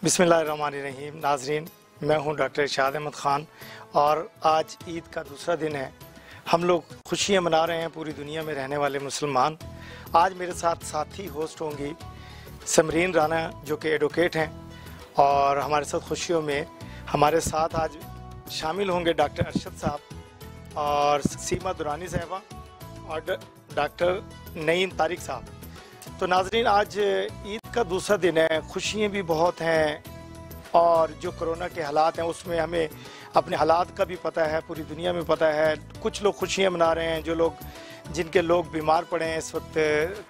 बिस्मिल्लाहिर्रहमानिर्रहीम। नाजरीन, मैं हूं डॉक्टर इरशाद अहमद ख़ान और आज ईद का दूसरा दिन है। हम लोग खुशियां मना रहे हैं, पूरी दुनिया में रहने वाले मुसलमान। आज मेरे साथ साथी होस्ट होंगी समरीन राना जो कि एडवोकेट हैं, और हमारे साथ खुशियों में हमारे साथ आज शामिल होंगे डॉक्टर अरशद साहब और सीमा दुरानी साहबा और डॉक्टर नईम तारिक साहब। तो नाजरीन, आज ईद का दूसरा दिन है, खुशियाँ भी बहुत हैं और जो कोरोना के हालात हैं उसमें हमें अपने हालात का भी पता है, पूरी दुनिया में पता है। कुछ लोग खुशियाँ मना रहे हैं, जो लोग जिनके लोग बीमार पड़े हैं इस वक्त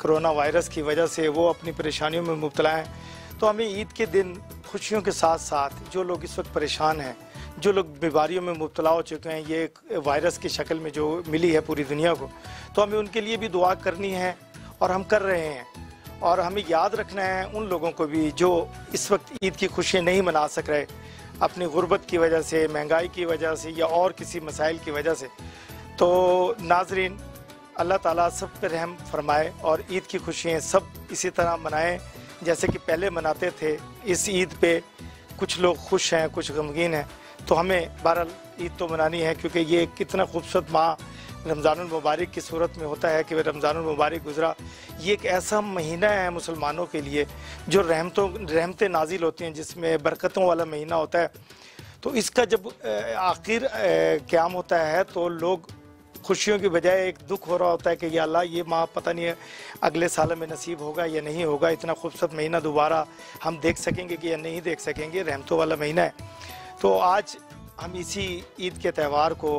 कोरोना वायरस की वजह से, वो अपनी परेशानियों में मुब्तला हैं। तो हमें ईद के दिन खुशियों के साथ साथ जो लोग इस वक्त परेशान हैं, जो लोग बीमारियों में मुब्तला हो चुके हैं, ये वायरस की शक्ल में जो मिली है पूरी दुनिया को, तो हमें उनके लिए भी दुआ करनी है और हम कर रहे हैं। और हमें याद रखना है उन लोगों को भी जो इस वक्त ईद की खुशियाँ नहीं मना सक रहे, अपनी गुर्बत की वजह से, महंगाई की वजह से या और किसी मसाइल की वजह से। तो नाजरीन, अल्लाह ताला सब पे रहम फरमाए और ईद की खुशियाँ सब इसी तरह मनाएं जैसे कि पहले मनाते थे। इस ईद पे कुछ लोग खुश हैं, कुछ गमगीन हैं। तो हमें बहरहाल ईद तो मनानी है, क्योंकि ये कितना खूबसूरत माह रमज़ानुल मुबारक की सूरत में होता है कि रमज़ानुल मुबारक गुज़रा। ये एक ऐसा महीना है मुसलमानों के लिए जो रहमतें नाजिल होती हैं, जिसमें बरकतों वाला महीना होता है। तो इसका जब आखिर क़याम होता है तो लोग खुशियों की बजाय एक दुख हो रहा होता है कि या अल्लाह, ये माह पता नहीं है अगले साल में नसीब होगा या नहीं होगा, इतना खूबसूरत महीना दोबारा हम देख सकेंगे कि या नहीं देख सकेंगे। रहमतों वाला महीना है। तो आज हम इसी ईद के त्यौहार को,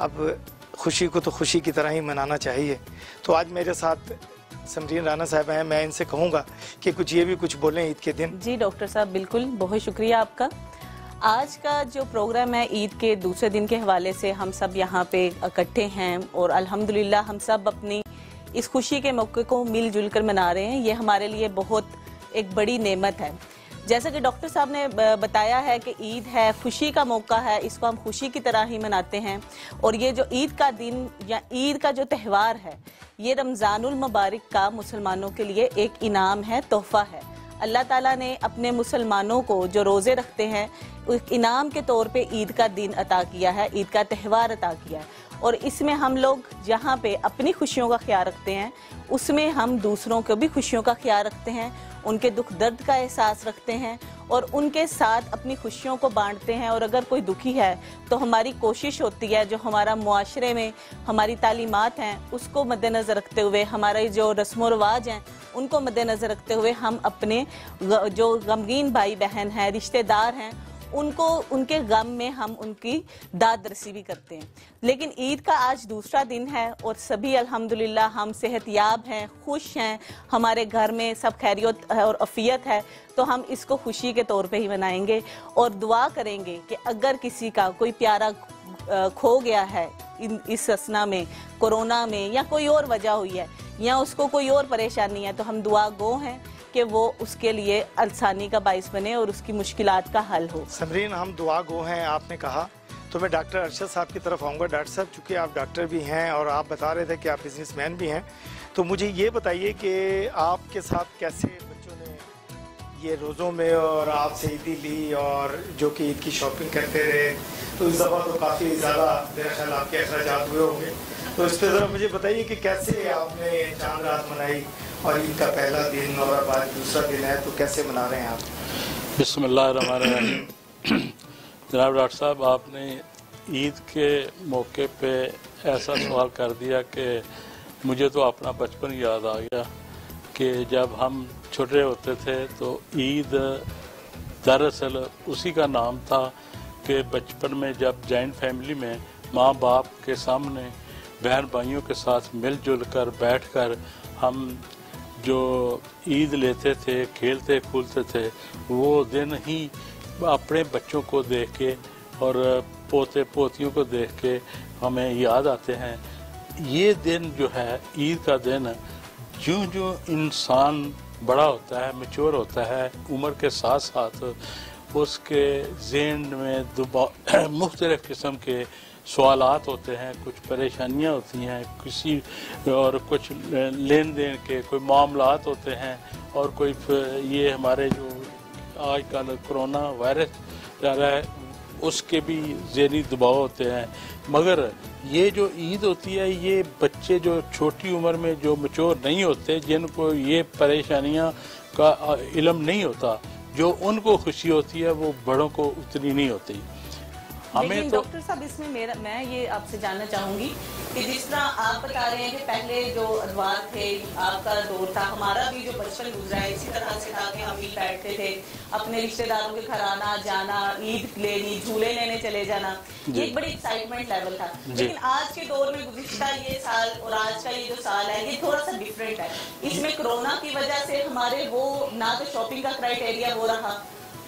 अब खुशी को तो खुशी की तरह ही मनाना चाहिए। तो आज मेरे साथ समरीन राना साहब हैं, मैं इनसे कहूँगा कि ये भी कुछ बोलें ईद के दिन। जी डॉक्टर साहब, बिल्कुल, बहुत शुक्रिया आपका। आज का जो प्रोग्राम है ईद के दूसरे दिन के हवाले से, हम सब यहाँ पे इकट्ठे हैं और अल्हम्दुलिल्लाह हम सब अपनी इस खुशी के मौके को मिलजुल कर मना रहे हैं। ये हमारे लिए बहुत एक बड़ी नेमत है। जैसा कि डॉक्टर साहब ने बताया है कि ईद है, खुशी का मौका है, इसको हम खुशी की तरह ही मनाते हैं। और ये जो ईद का दिन या ईद का जो त्यौहार है, ये रमज़ानुल मुबारक का मुसलमानों के लिए एक इनाम है, तोहफ़ा है। अल्लाह ताला ने अपने मुसलमानों को जो रोज़े रखते हैं, एक इनाम के तौर पे ईद का दिन अता किया है, ईद का त्यौहार अता किया है। और इसमें हम लोग जहाँ पे अपनी खुशियों का ख्याल रखते हैं, उसमें हम दूसरों को भी खुशियों का ख्याल रखते हैं, उनके दुख दर्द का एहसास रखते हैं और उनके साथ अपनी खुशियों को बांटते हैं। और अगर कोई दुखी है तो हमारी कोशिश होती है, जो हमारा मुआशरे में हमारी तालीमात हैं उसको मद्देनज़र रखते हुए, हमारे जो रस्म व रिवाज हैं उनको मद्देनज़र रखते हुए, हम अपने जो गमगीन भाई बहन हैं, रिश्तेदार हैं, उनको उनके गम में हम उनकी दाद रसी भी करते हैं। लेकिन ईद का आज दूसरा दिन है और सभी अल्हम्दुलिल्लाह हम सेहतयाब हैं, खुश हैं, हमारे घर में सब खैरियत और अफियत है। तो हम इसको खुशी के तौर पे ही मनाएंगे और दुआ करेंगे कि अगर किसी का कोई प्यारा खो गया है इस असना में, कोरोना में, या कोई और वजह हुई है या उसको कोई और परेशानी है, तो हम दुआ गो हैं कि वो उसके लिए आसानी का बाइस बने और उसकी मुश्किलात का हल हो। समरीन, हम दुआ गो हैं आपने कहा, तो मैं डॉक्टर अरशद साहब की तरफ आऊँगा। डॉक्टर साहब, चूँकि आप डॉक्टर भी हैं और आप बता रहे थे कि आप बिजनेसमैन भी हैं, तो मुझे ये बताइए कि आपके साथ कैसे बच्चों ने ये रोज़ों में और आपसे ईदी ली और जो कि ईद की शॉपिंग करते रहे, तो इस दफ़ा तो काफ़ी ज़्यादा मेरा ख्याल आपके अखराजात हुए होंगे। तो इस पर ज़रा मुझे बताइए कि कैसे आपने चांद रात मनाई और ईद का पहला दिन और अब आज दूसरा दिन है, तो कैसे मना रहे हैं आप? बिस्मिल्लाहिर्रहमानिर्रहीम। जनाब डॉक्टर साहब, आपने ईद के मौके पे ऐसा सवाल कर दिया कि मुझे तो अपना बचपन याद आ गया कि जब हम छोटे होते थे तो ईद दरअसल उसी का नाम था कि बचपन में जब जॉइंट फैमिली में माँ बाप के सामने बहन भाइयों के साथ मिलजुल कर बैठकर हम जो ईद लेते थे, खेलते कूदते थे, वो दिन ही अपने बच्चों को देख के और पोते पोतियों को देख के हमें याद आते हैं। ये दिन जो है, ईद का दिन, जो जो इंसान बड़ा होता है, मैच्योर होता है, उम्र के साथ साथ उसके ज़हन में मुख्तलिफ़ किस्म के सवालात होते हैं, कुछ परेशानियां होती हैं, किसी और कुछ लेन देन के कोई मामलात होते हैं, और कोई ये हमारे जो आजकल कोरोना वायरस जा रहा है, उसके भी ज़हनी दबाव होते हैं। मगर ये जो ईद होती है, ये बच्चे जो छोटी उम्र में जो मैच्योर नहीं होते, जिनको ये परेशानियां का इल्म नहीं होता, जो उनको खुशी होती है वो बड़ों को उतनी नहीं होती। लेकिन डॉक्टर साहब इसमें मैं ये आपसे जानना चाहूंगी कि जिस तरह आप बता रहे हैं कि पहले जो अदवार थे, आपका दौर था, हमारा भी जो बचपन गुजरा है इसी तरह से था कि हम भी बैठते थे, अपने रिश्तेदारों के घर आना जाना, ईद लेनी, झूले लेने चले जाना, ये एक बड़ी एक्साइटमेंट लेवल था। लेकिन आज के दौर में गुज़िश्ता ये साल और आज का ये जो साल है ये थोड़ा सा डिफरेंट है। इसमें कोरोना की वजह से हमारे वो ना तो शॉपिंग का क्राइटेरिया वो रहा,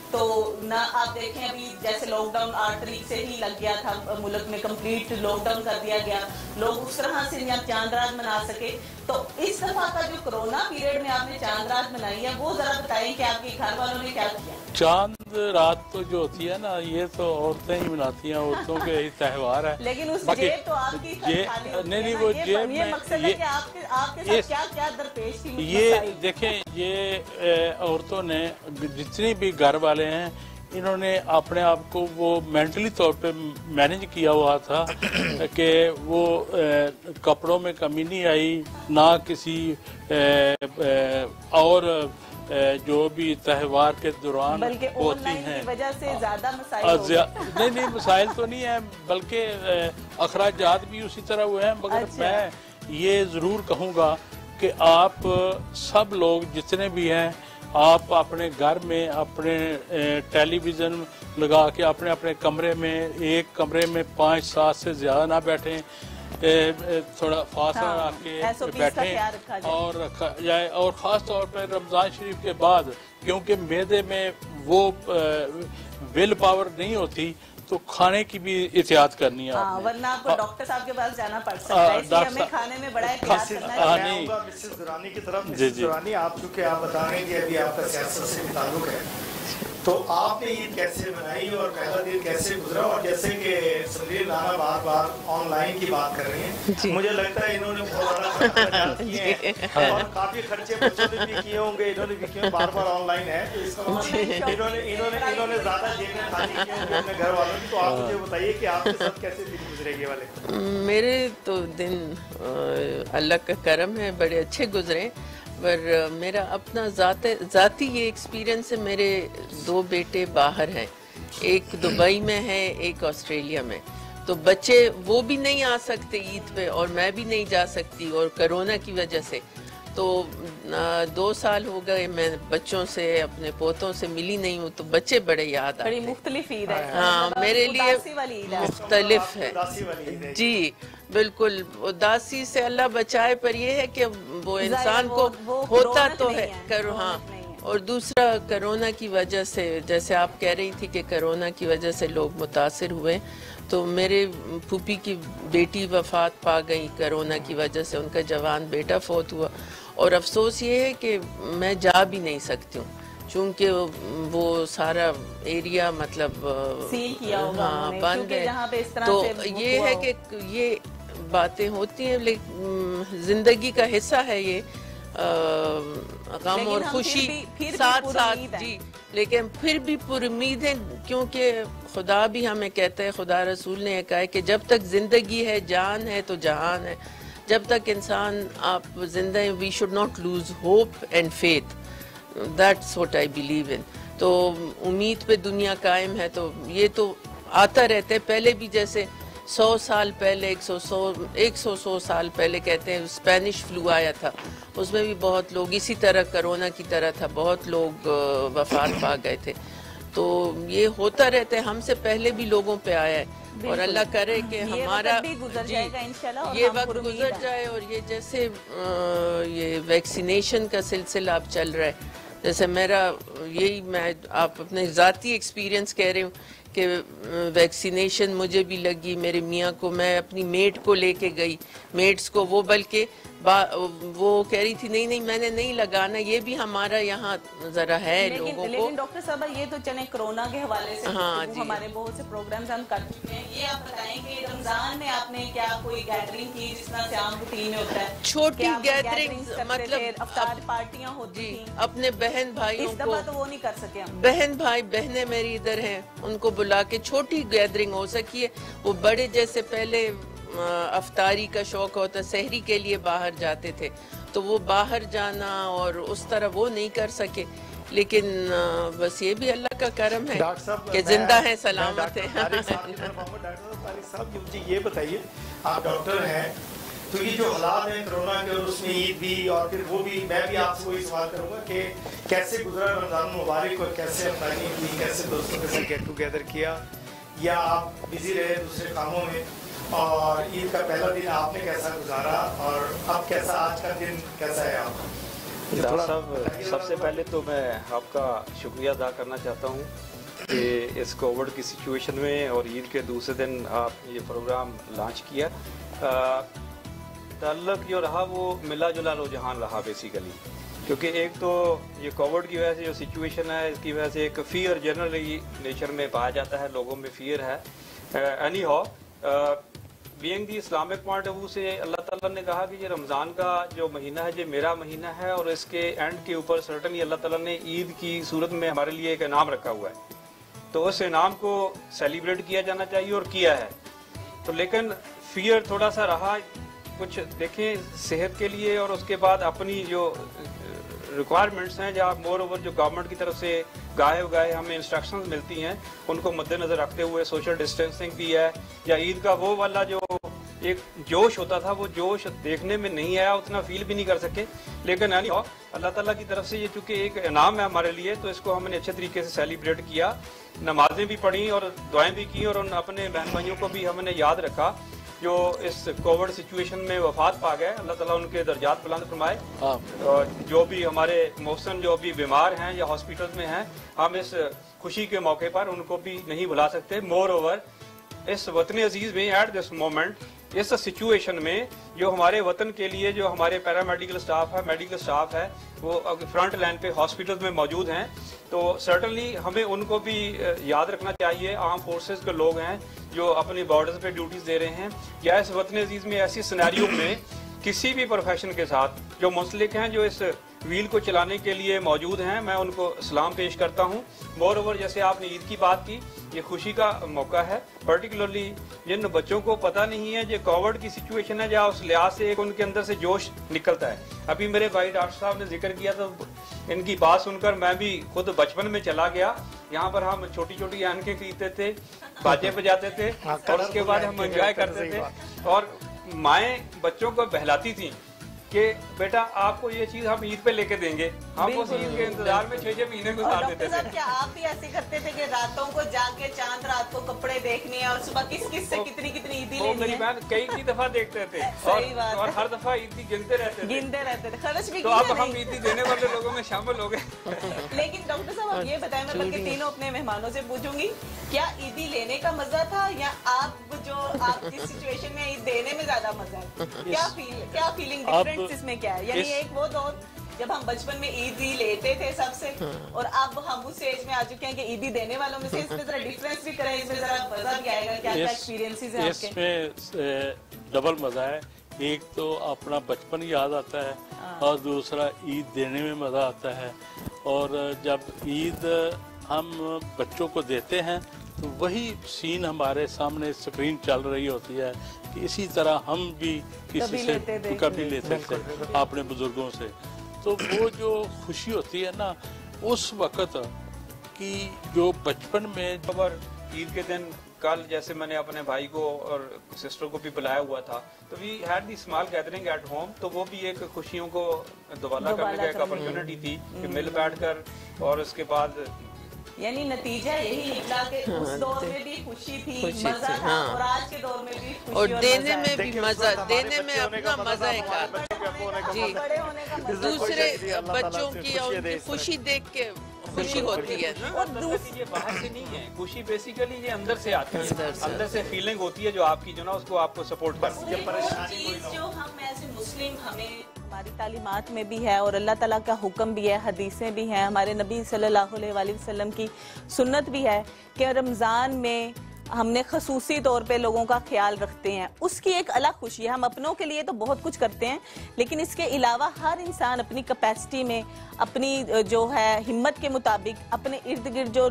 तो ना आप देखें अभी जैसे लॉकडाउन 8 तारीख से ही लग गया था, मुल्क में कंप्लीट लॉकडाउन कर दिया गया, लोग उस तरह से यहाँ चांद रात मना सके। तो इस दफा का जो कोरोना पीरियड में आपने चांद रात मनाई है वो जरा बताएं कि आपके घर वालों ने क्या किया। चांद रात तो जो होती है ना, ये तो औरतें ही मनाती हैं, औरतों के ही त्यौहार है। लेकिन उस जेब तो आपकी खाली होती नहीं है वो ना, जेब ये मकसद है कि आपके साथ क्या क्या दरपेश थी। ये देखें, ये औरतों ने जितने भी घर वाले हैं, इन्होंने अपने आप को वो मेंटली तौर पे मैनेज किया हुआ था कि वो कपड़ों में कमी नहीं आई, ना किसी और जो भी त्यौहार के दौरान होती हैं, वजह से ज्यादा मसाइल नहीं मसाइल तो नहीं है, बल्कि अखराजात भी उसी तरह हुए हैं। मगर अच्छा। मैं ये ज़रूर कहूँगा कि आप सब लोग जितने भी हैं, आप अपने घर में अपने टेलीविज़न लगा के अपने अपने कमरे में, एक कमरे में 5-7 से ज़्यादा ना बैठें, थोड़ा फासला रख के बैठें और रखा जाए। और ख़ास तौर पर रमज़ान शरीफ के बाद, क्योंकि मैदे में वो विल पावर नहीं होती, तो खाने की भी एहतियात करनी है। वरना आपको डॉक्टर साहब के पास जाना पड़ सकता है, इसलिए हमें खाने में बड़ा एहतियात करना है। मैं आऊंगा मिसेस दुरानी की तरफ। मिसेस दुरानी, आप चूंकि आप बता रहे हैं कि अभी आपका सियासत से ताल्लुक है, तो आपने ईद कैसे मनाई और पहला दिन कैसे गुजरा? और जैसे कि संदीप राणा बार बार ऑनलाइन की बात कर रही हैं, मुझे लगता है इन्होंने बहुत बड़ा खर्च किए हैं और काफी खर्चे बच्चों ने भी किए होंगे, इन्होंने भी किए, बार बार ऑनलाइन है, तो इसका इन्होंने ज्यादा जेबें खाली की होंगी अपने घर वालों की। तो आप मुझे बताइए कि आपके साथ कैसे दिन गुजरेंगे वाले? मेरे तो दिन अल्लाह का करम है, बड़े अच्छे गुजरे। पर मेरा अपना ज़ाती ये एक्सपीरियंस है। मेरे 2 बेटे बाहर हैं, एक दुबई में है, एक ऑस्ट्रेलिया में। तो बच्चे वो भी नहीं आ सकते ईद पे और मैं भी नहीं जा सकती, और कोरोना की वजह से। तो 2 साल हो गए मैं बच्चों से, अपने पोतों से मिली नहीं हूँ, तो बच्चे बड़े याद आते हैं। मुख्तलिफ ईद है। हाँ, मेरे लिए मुख्तलिफ है जी, बिल्कुल। उदासी से अल्लाह बचाए, पर यह है कि वो इंसान को होता तो है करो। हाँ, और दूसरा कोरोना की वजह से, जैसे आप कह रही थी कि कोरोना की वजह से लोग मुतासिर हुए, तो मेरे फूफी की बेटी वफात पा गई कोरोना की वजह से, उनका जवान बेटा फौत हुआ। और अफसोस ये है कि मैं जा भी नहीं सकती हूँ, चूँकि वो सारा एरिया मतलब सील किया होगा, बंद है। तो ये है कि ये बातें होती हैं, लेकिन जिंदगी का हिस्सा है ये, गम और खुशी साथ साथ जी। लेकिन फिर भी पुरुमीद है, क्योंकि खुदा भी हमें कहता है, खुदा रसूल ने कहा है कि जब तक जिंदगी है, जान है तो जहान है। जब तक इंसान आप जिंदा हैं, we should not lose hope and faith, that's what I believe in. तो उम्मीद पे दुनिया कायम है। तो ये तो आता रहता है। पहले भी जैसे 100 साल पहले, 100 साल पहले कहते हैं स्पेनिश फ्लू आया था, उसमें भी बहुत लोग इसी तरह कोरोना की तरह था, बहुत लोग वफात पा गए थे। तो ये होता रहता है, हमसे पहले भी लोगों पे आया है, और अल्लाह करे कि हमारा ये वक्त गुजर जाए। और ये जैसे ये वैक्सीनेशन का सिलसिला अब चल रहा है, जैसे मेरा यही, मैं आप अपने ज़ाती एक्सपीरियंस कह रही हूँ कि वैक्सीनेशन मुझे भी लगी, मेरे मियाँ को, मैं अपनी मेड को लेके गई, मेड्स को, वो बल्कि वो कह रही थी नहीं नहीं मैंने नहीं लगाना, ये भी हमारा यहाँ जरा है लोगों को। लेकिन डॉक्टर साहब ये तो चले कोरोना के हवाले से हाँ तो हमारे बहुत से प्रोग्राम्स हम कर चुके हैं। ये आप बताएं कि रमजान में आपने क्या कोई गैदरिंग की जिस तरह से आम रूटीन में होता है? छोटी गैदरिंग मतलब अफ्तार पार्टियां होती थी अपने बहन भाइयों इस दफा तो वो नहीं कर सके हम। बहन भाई बहनें मेरी इधर हैं, उनको बुला के छोटी गैदरिंग हो सकी है। वो बड़े जैसे पहले अफ्तारी का शौक होता, सहरी के लिए बाहर जाते थे, तो वो बाहर जाना और उस तरह वो नहीं कर सके। लेकिन बस ये भी अल्लाह का करम है कि जिंदा है, सलामत है। डॉक्टर साहब मुझे ये बताइए, आप डॉक्टर हैं, तो ये जो हालात हैं कोरोना के और उसमें ईद भी और फिर वो भी, मैं भी आपसे वही सवाल करूंगा कि कैसे गुजरा रमजान मुबारक और कैसे अफ्तारी की, कैसे दोस्तों के साथ गेट टुगेदर किया, या आप बिजी रहे दूसरे कामों में, और ईद का पहला दिन आपने कैसा गुजारा और अब कैसा आज का दिन कैसा है आपका? डॉक्टर साहब, सबसे पहले तो मैं आपका शुक्रिया अदा करना चाहता हूँ कि इस कोविड की सिचुएशन में और ईद के दूसरे दिन आप ये प्रोग्राम लॉन्च किया। ताल्लुक जो रहा वो मिला जुला रुझान रहा बेसिकली, क्योंकि एक तो ये कोविड की वजह से जो सिचुएशन है इसकी वजह से एक फ़ियर जनरली नेचर में पाया जाता है, लोगों में फ़ियर है। Any how being the Islamic point of view से अल्लाह ताला ने कहा कि ये रमज़ान का जो महीना है ये मेरा महीना है, और इसके एंड के ऊपर सर्टनली अल्लाह ताला ने ईद की सूरत में हमारे लिए एक इनाम रखा हुआ है, तो उस इनाम को सेलिब्रेट किया जाना चाहिए और किया है। तो लेकिन फियर थोड़ा सा रहा, कुछ देखें सेहत के लिए और उसके बाद अपनी जो रिक्वायरमेंट्स हैं, जहाँ मोर ओवर जो गवर्नमेंट की तरफ से गाहे हमें इंस्ट्रक्शंस मिलती हैं, उनको मद्देनजर रखते हुए सोशल डिस्टेंसिंग भी है, या ईद का वो वाला जो एक जोश होता था वो जोश देखने में नहीं आया, उतना फील भी नहीं कर सके। लेकिन अल्लाह ताला की तरफ से ये चूँकि एक इनाम है हमारे लिए, तो इसको हमने अच्छे तरीके से सेलिब्रेट किया, नमाजें भी पढ़ी और दुआएं भी की, और उन अपने बहन भाइयों को भी हमने याद रखा जो इस कोविड सिचुएशन में वफात पा गए। अल्लाह ताला उनके दर्जात बुलंद फरमाए, और जो भी हमारे मोहसन जो भी बीमार हैं या हॉस्पिटल में हैं, हम इस खुशी के मौके पर उनको भी नहीं भुला सकते। मोर ओवर इस वतन अजीज में एट दिस मोमेंट, इस सिचुएशन में जो हमारे वतन के लिए जो हमारे पैरामेडिकल स्टाफ है, मेडिकल स्टाफ है, वो फ्रंट लाइन पे हॉस्पिटल में मौजूद हैं, तो सर्टनली हमें उनको भी याद रखना चाहिए। आर्म फोर्सेस के लोग हैं जो अपनी बॉर्डर्स पे ड्यूटीज दे रहे हैं, या इस वतन अजीज में ऐसी सिनेरियो में किसी भी प्रोफेशन के साथ जो मुंसलिक हैं, जो इस व्हील को चलाने के लिए मौजूद हैं, मैं उनको सलाम पेश करता हूँ। मोर ओवर जैसे आपने ईद की बात की, ये खुशी का मौका है, पर्टिकुलरली जिन बच्चों को पता नहीं है ये कोविड की सिचुएशन है, जहाँ उस लिहाज से एक उनके अंदर से जोश निकलता है। अभी मेरे भाई डॉक्टर साहब ने जिक्र किया, तो इनकी बात सुनकर मैं भी खुद बचपन में चला गया। यहाँ पर हम छोटी छोटी आनकें खरीदते थे, बाजे बजाते थे, और उसके बाद हम एंजॉय करते थे, और माएँ बच्चों को बहलाती थी कि बेटा आपको ये चीज हम ईद पे लेके देंगे, हम उस ईद के इंतजार में 6 महीने गुजार देते थे। क्या आप भी ऐसे करते थे कि रातों को जाके चांद रात को कपड़े देखने और सुबह किस किस से कितनी कितनी ईदी लेनी है? मेरी बहन कई दफा देखते थे, और हर दफा ईदी गिनते रहते थे, खर्च भी। तो अब हम ईदी देने वाले लोगों में शामिल हो गए। लेकिन डॉक्टर साहब आप ये बताएं, मैं बल्कि तीनों अपने मेहमानों से पूछूंगी, क्या ईदी लेने का मजा था या आप जिस सिचुएशन में ईद देने में ज्यादा मजा है? क्या फीलिंग डिफरेंस इसमें क्या है? यानी एक वो दौर जब हम बचपन में ईदी लेते थे सबसे, और अब हम उस एज में आ चुके हैं कि ईदी देने वालों में से, इसमें जरा डिफरेंस भी करें, इसमें जरा मजा भी आएगा, क्या क्या एक्सपीरियंसेस हैं आपके? इसमें डबल मजा है, एक तो अपना बचपन याद आता है, और दूसरा ईद देने में मजा आता है। और जब ईद हम बच्चों को देते हैं तो वही सीन हमारे सामने स्क्रीन चल रही होती है कि इसी तरह हम भी किसी से कभी लेते थे अपने बुजुर्गों से। तो वो जो खुशी होती है ना उस वक्त की, जो बचपन में खबर ईद के दिन कल जैसे मैंने अपने भाई को और सिस्टर को भी बुलाया हुआ था, तो we had the small gathering at home, तो वो भी एक खुशियों को दोबारा करने का एक अपॉर्चुनिटी थी कि मिल बैठकर, और उसके बाद यानी नतीजा यही निकला कि उस दौर में भी खुशी थी, मजा था, और आज के दौर में भी खुशी और देने में भी मजा, देने में अपना मजा एक जी, दूसरे बच्चों की और उनकी खुशी देख के खुशी होती है ना। और ये बाहर से नहीं है, खुशी बेसिकली ये अंदर से आती है, अंदर से फीलिंग होती है जो आपकी जो ना उसको आपको सपोर्ट करती है। चीज जो हम एज मुस्लिम हमें हमारी तालीमात में भी है और अल्लाह ताला का हुक्म भी है, हदीसें भी हैं, हमारे नबी सल्लल्लाहु अलैहि वसल्लम की सुन्नत भी है कि रमज़ान में हमने खसूसी तौर पे लोगों का ख्याल रखते हैं, उसकी एक अलग खुशी है। हम अपनों के लिए तो बहुत कुछ करते हैं, लेकिन इसके अलावा हर इंसान अपनी कैपेसिटी में, अपनी जो है हिम्मत के मुताबिक अपने इर्द गिर्द जो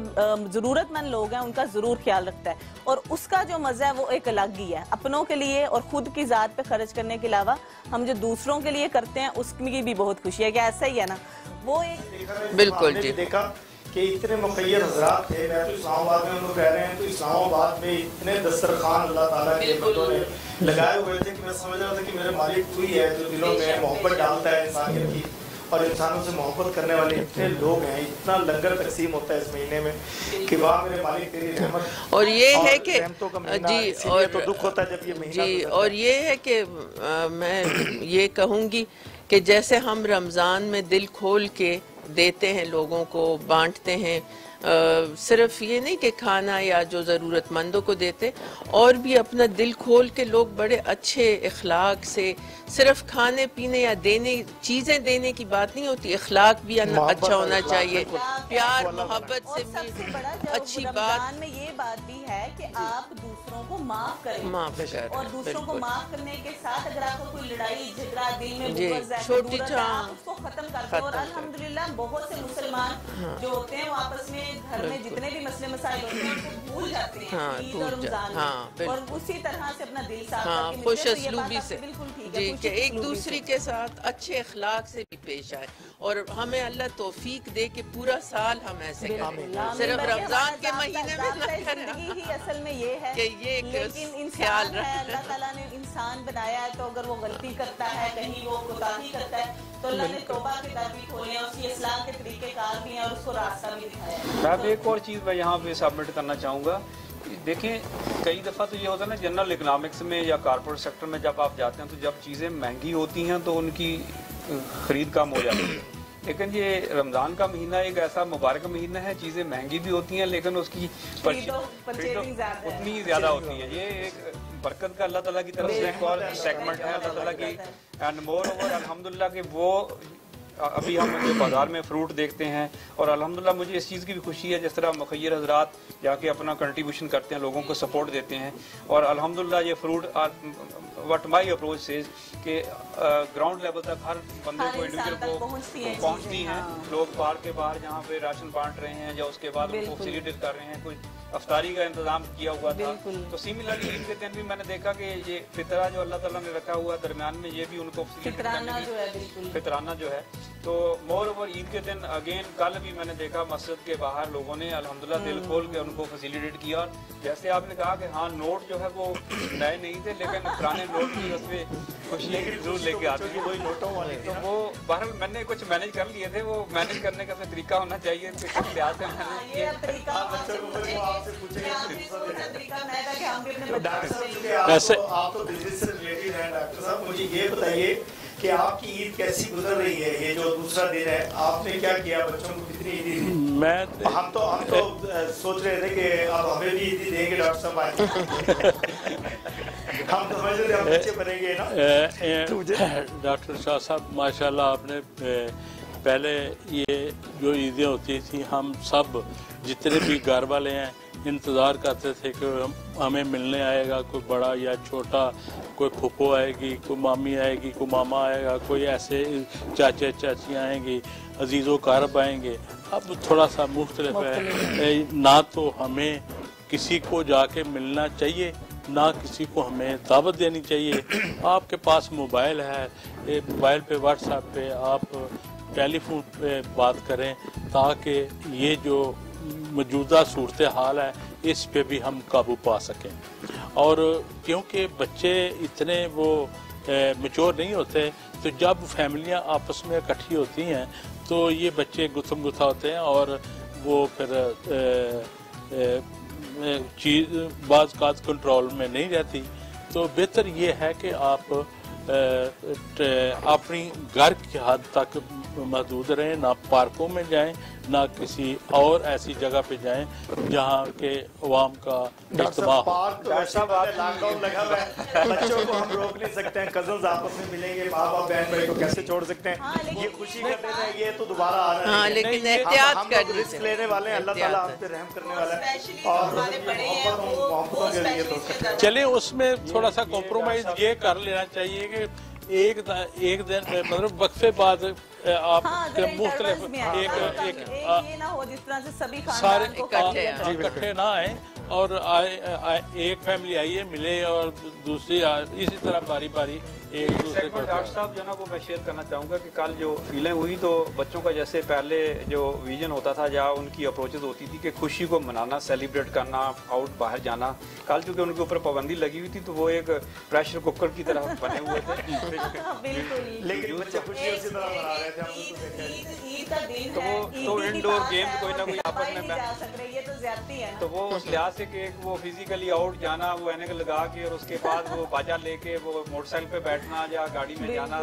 ज़रूरतमंद लोग हैं उनका ज़रूर ख्याल रखता है, और उसका जो मज़ा है वो एक अलग ही है। अपनों के लिए और ख़ुद की ज़ात पे खर्च करने के अलावा हम जो दूसरों के लिए करते हैं उसकी भी बहुत खुशी है। क्या ऐसा ही है ना? वो एक बिल्कुल जी। देखा कि इतने मुखय्यर हजरात थे, मैं तो इस्लामाबाद में उनको कह रहे हैं, तो इस्लामाबाद में इतने दस्तरखान अल्लाह ताला के बंदों ने लगाए हुए थे कि मैं समझ रहा था कि मेरे मालिक तू ही है जो दिलों में मोहब्बत डालता है इंसानियत की, और इंसानों से मोहब्बत करने वाले इतने लोग हैं। इतना लंगर तकसीम होता है इस महीने में कि वाह मेरे मालिक तेरी रहमत। और ये है कि जी, और तो दुख होता है जब ये महीना जी, और ये है कि मैं ये कहूँगी कि जैसे हम रमज़ान में दिल खोल के देते हैं, लोगों को बांटते हैं, सिर्फ ये नहीं कि खाना या जो ज़रूरतमंदों को देते, और भी अपना दिल खोल के लोग बड़े अच्छे इखलाक से, सिर्फ खाने पीने या देने चीज़ें देने की बात नहीं होती, इखलाक भी अच्छा होना चाहिए, प्यार मोहब्बत से सबसे बड़ा अच्छी बात में ये बात भी है कि आप दूसरों को माफ करें, और दूसरों को माफ करने के साथ अगर आपको कोई लड़ाई झगड़ा दिल में छोटी आप उसको खत्म करते हैं। और अल्हम्दुलिल्लाह बहुत से मुसलमान जो होते हैं वो आपस में घर में जितने भी मसले मसाइल होते हैं उनको भूल जाते हैं ईद और रमजान में, और उसी तरह से अपना दिल साफ करके खुश असलूबी से बिल्कुल ठीक है कि एक दूसरे के साथ अच्छे अखलाक से भी पेश आए, और हमें अल्लाह तौफीक दे कि पूरा साल हम ऐसे करें, सिर्फ रमजान के महीने में ना जिंदगी ही असल में ये है कि ये लेकिन इंसान है, अल्लाह ताला ने इंसान बनाया है, तो अगर वो गलती करता है, कहीं वो कोताही करता है, तो अल्लाह ने तौबा के दरवाजे खोले हैं, उसकी इस्लाम के तरीक़ेकार भी हैं और उसको रास्ता भी दिखाया है। साहब एक और चीज़ मैं यहाँ पे सबमिट करना चाहूँगा। देखें, कई दफ़ा तो ये होता है ना जनरल इकनॉमिक्स में या कॉर्पोरेट सेक्टर में जब आप जाते हैं तो जब चीज़ें महंगी होती हैं तो उनकी खरीद कम हो जाती है, लेकिन ये रमज़ान का महीना एक ऐसा मुबारक महीना है, चीज़ें महंगी भी होती हैं लेकिन उसकी उतनी ज़्यादा होती है। ये एक बरकत का अल्लाह ताला की तरफ से एक और सेगमेंट है अल्लाह ताला की। एंड मोर ओवर अल्हम्दुलिल्लाह कि वो अभी हम जो बाज़ार में फ्रूट देखते हैं, और अल्हम्दुलिल्लाह मुझे इस चीज़ की भी खुशी है जिस तरह मुखय्यर हजरात जाके अपना कंट्रीब्यूशन करते हैं, लोगों को सपोर्ट देते हैं, और अल्हम्दुलिल्लाह ये फ्रूट व्हाट माई अप्रोच से कि ग्राउंड लेवल तक हर बंदे को इंडिविजुअल को पहुँचती हैं। लोग बाहर के बाहर जहाँ पे राशन बांट रहे हैं या उसके बाद उनको फैसिलिटेट कर रहे हैं, कुछ अफ्तारी का इंतजाम किया हुआ था। तो सिमिलरली ईद के दिन भी मैंने देखा कि ये फितरा जो अल्लाह ताला ने रखा हुआ दरमियान में, ये भी उनको फितराना जो है। तो मोर ओवर ईद के दिन अगेन कल भी मैंने देखा मस्जिद के बाहर लोगों ने अल्हम्दुलिल्लाह दिल खोल के उनको फैसिलिटेट किया। और जैसे आपने कहा कि हाँ नोट जो है वो नए नहीं थे, लेकिन पुराने नोट भी उसमें खुशी जरूर लेके आते हैं वही नोटों वाले। तो वो बहरहाल मैंने कुछ मैनेज कर लिए थे, वो मैनेज करने का अपना तरीका होना चाहिए, लिहाज से वैसे आप तो बिजनेस से रिलेटेड हैं डॉक्टर साहब, मुझे ये बताइए कि आपकी ईद कैसी गुजर रही है? ये जो दूसरा दिन है आपने क्या किया, बच्चों को कितनी ईदी दी? हम तो सोच रहे थे कि अब हमें भी ईदी देंगे डॉक्टर साहब आए। हम तो समझ रहे थे हम बच्चे बनेंगे ना। डॉक्टर शाह साहब माशाल्लाह आपने पहले ये जो ईदें होती थी हम सब जितने भी घर वाले हैं इंतज़ार करते थे कि हमें मिलने आएगा कोई बड़ा या छोटा, कोई फूफो आएगी, कोई मामी आएगी, कोई मामा आएगा, कोई ऐसे चाचे चाची आएंगी, अजीज़ो कारब आएंगे। अब थोड़ा सा मुख्तलिफ है, ना तो हमें किसी को जाके मिलना चाहिए ना किसी को हमें दावत देनी चाहिए। आपके पास मोबाइल है, मोबाइल पे व्हाट्सएप पे आप टेलीफोन पे बात करें ताकि ये जो मौजूदा सूरत हाल है इस पे भी हम काबू पा सकें। और क्योंकि बच्चे इतने वो मैच्योर नहीं होते, तो जब फैमिलियां आपस में इकट्ठी होती हैं तो ये बच्चे गुथम गुथा होते हैं और वो फिर चीज़ बाज़ काज कंट्रोल में नहीं रहती। तो बेहतर ये है कि आप अपनी घर की हद तक महदूद रहें, ना पार्कों में जाएं, ना किसी और ऐसी जगह पे जाएं जहाँ के अवाम का इज्तिमा हो। लॉकडाउन लगा हुआ है, बच्चों को हम रोक नहीं सकते हैं, कजन्स आपस में मिलेंगे, माँ बाप बहन भाई को कैसे छोड़ सकते हैं। ये खुशी का दिन है, ये तो दोबारा आ रहा है, लेकिन एहतियात करनी रिस्क लेने वाले हैं, अल्लाह ताला आप पे रहम करने वाला है और मोहब्बतों के लिए तो चलिए उसमें थोड़ा सा कॉम्प्रोमाइज ये कर लेना चाहिए कि एक दिन मतलब वक्फे बाद आप मुख्तलिफ ये ना हो जिस तरह से सभी सारे खानदान इकट्ठे ना आए और एक फैमिली आइए मिले और दूसरी इसी तरह बारी बारी एक दूसरे को। डॉक्टर साहब जो ना वो मैं शेयर करना चाहूँगा कि कल जो फीलें हुई तो बच्चों का जैसे पहले जो विजन होता था या उनकी अप्रोचेज होती थी कि खुशी को मनाना, सेलिब्रेट करना, आउट बाहर जाना, कल चूँकि उनके ऊपर पाबंदी लगी हुई थी तो वो एक प्रेशर कुकर की तरह बने हुए थे। लेकिन बच्चे खुशी उसी तरह मना रहे थे। तो इंडोर गेम कोई ना कोई आपस में तो वो उस लिहाज से कि वो फिजिकली आउट जाना, वो एनक लगा के और उसके बाद वो बाजा लेके वो मोटरसाइकिल पे बैठना या गाड़ी में जाना,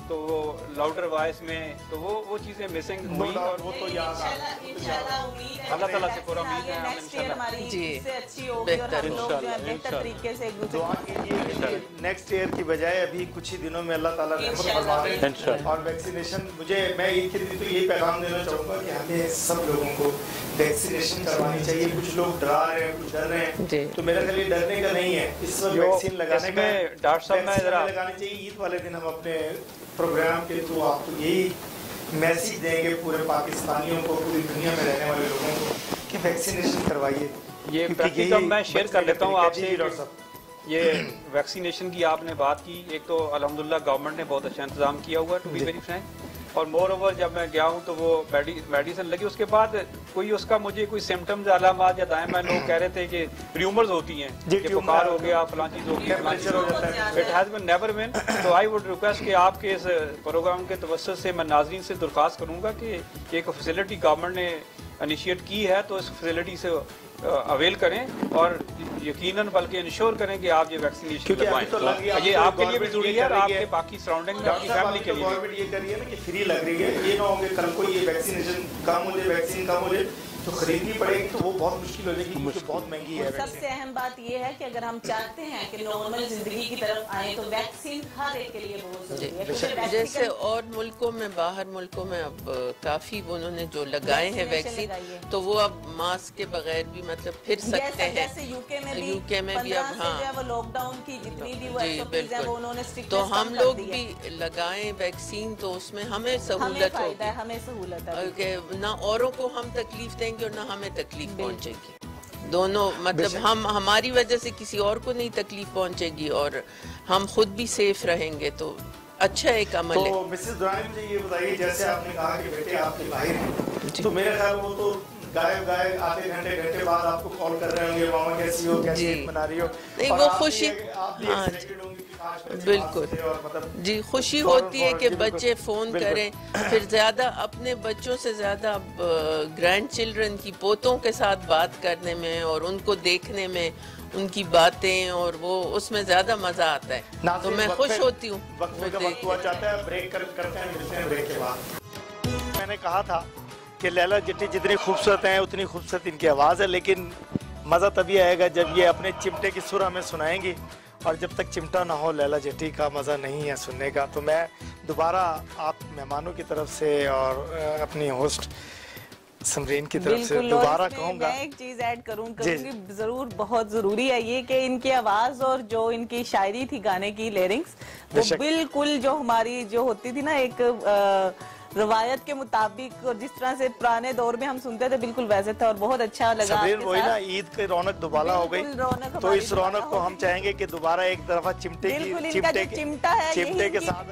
तो वो लाउडर वॉइस में, तो वो चीजें मिसिंग हुई और वो तो अल्लाह ताला से पूरा उम्मीद है हम इंशाल्लाह बेहतर तरीके से दुआ कीजिए नेक्स्ट ईयर की बजाय अभी कुछ ही दिनों में अल्लाह ताला रहमत फरमा दे। और वैक्सीनेशन मैं ईद के दिन तो यही पैगाम देना चाहूँगा कि हमें सब लोगों को वैक्सीनेशन करवानी चाहिए। कुछ लोग डरा रहे हैं, कुछ डर रहे हैं, तो मेरा ख्याल डरने का नहीं है, इस वक्त वैक्सीन लगाने का डॉक्टर साहब में लगानी चाहिए। ईद वाले दिन हम अपने प्रोग्राम के थ्रू आपको यही मैसेज देंगे पूरे पाकिस्तानियों को, पूरी दुनिया में रहने वाले लोगों को कि वैक्सीनेशन करवाइए। ये प्रैक्टिकम मैं शेयर कर लेता हूँ आपसे डॉक्टर साहब। ये वैक्सीनेशन की आपने बात की, एक तो अल्हम्दुलिल्लाह गवर्नमेंट ने बहुत अच्छा इंतजाम किया हुआ है टू बी वेरी फ्रैंक, और मोर ओवर जब मैं गया हूँ तो वो मेडिसिन लगी, उसके बाद कोई उसका मुझे कोई सिम्टम्स अलामात या दाएं लोग कह रहे थे कि र्यूमर्स होती हैं कि बुखार हो गया, फलां चीज हो गया, it has been never been. तो आई वुड रिक्वेस्ट कि आपके इस प्रोग्राम के तवज्जुह से मैं नाज़रीन से दरख्वास्त करूँगा कि एक फैसिलिटी गवर्नमेंट ने इनिशिएट की है तो इस फैसिलिटी से अवेल करें और यकीनन बल्कि इंश्योर करें कि आप ये वैक्सीनेशन लगवाएं। ये आपके लिए भी जरूरी है और आपके बाकी सराउंडिंग में आपकी फैमिली के लिए। गवर्नमेंट ये कर रही है ना कि फ्री लग रही है, ये ना हो कि कल को ये वैक्सीनेशन कम हो जाए, वैक्सीन कम हो जाए तो खरीदनी पड़ेगी तो वो बहुत मुश्किल हो जाएगी क्योंकि बहुत महंगी है। सबसे अहम बात ये है कि अगर हम चाहते हैं कि नॉर्मल जिंदगी की तरफ आए तो वैक्सीन हर एक के लिए बहुत जरूरी है। जैसे और मुल्कों में, बाहर मुल्कों में अब काफी उन्होंने जो लगाए हैं वैक्सीन, तो वो अब मास्क के बगैर भी मतलब फिर सकते हैं। जैसे यूके में भी अब हाँ लॉकडाउन की जितनी भी वो उन्होंने तो हम लोग भी लगाएं वैक्सीन, तो उसमें हमें सहूलत होगी, हमें सहूलत है, ना औरों को हम तकलीफ देंगे और ना हमें तकलीफ पहुंचेगी। दोनों मतलब हम हमारी वजह से किसी और को नहीं तकलीफ पहुंचेगी और हम खुद भी सेफ रहेंगे, तो अच्छा एक अमल है। तो मिसेस दुरानी मुझे ये बताइए, जैसे आपने कहा कि बेटे आपके भाई हैं, तो मेरे ख्याल वो तो गाय आधे घंटे बाद आपको कॉल कर रहे होंगे, मामा कैसी हो, कैसी बना रही हो, नहीं वो खुशी, बिल्कुल जी खुशी होती है कि बच्चे फोन करें, फिर ज्यादा अपने बच्चों से ज्यादा ग्रैंड चिल्ड्रन की पोतों के साथ बात करने में और उनको देखने में, उनकी बातें और वो उसमें ज्यादा मजा आता है, तो मैं खुश होती हूँ। मैंने कहा था कि लैला जट्टी जितनी खूबसूरत हैं उतनी खूबसूरत इनकी आवाज़ है, लेकिन मज़ा तभी आएगा जब ये अपने चिमटे की सुर हमें सुनाएंगी, और जब तक चिमटा ना हो लैला जट्टी का मज़ा नहीं है सुनने का। तो मैं दोबारा आप मेहमानों की तरफ से और अपनी होस्ट समरीन की तरफ से दोबारा कहूँगा, मैं एक चीज़ ऐड करूँगी ज़रूर, बहुत ज़रूरी है ये कि इनकी आवाज़ और जो इनकी शायरी थी गाने की लिरिक्स, वो बिल्कुल जो हमारी जो होती थी ना एक रवायत के मुताबिक, और जिस तरह से पुराने दौर में हम सुनते थे बिल्कुल वैसे था, और बहुत अच्छा लगा। वही ना, ईद की रौनक दोबारा हो गई, तो इस रौनक को हम चाहेंगे कि दोबारा एक दफा चिमटे के साथ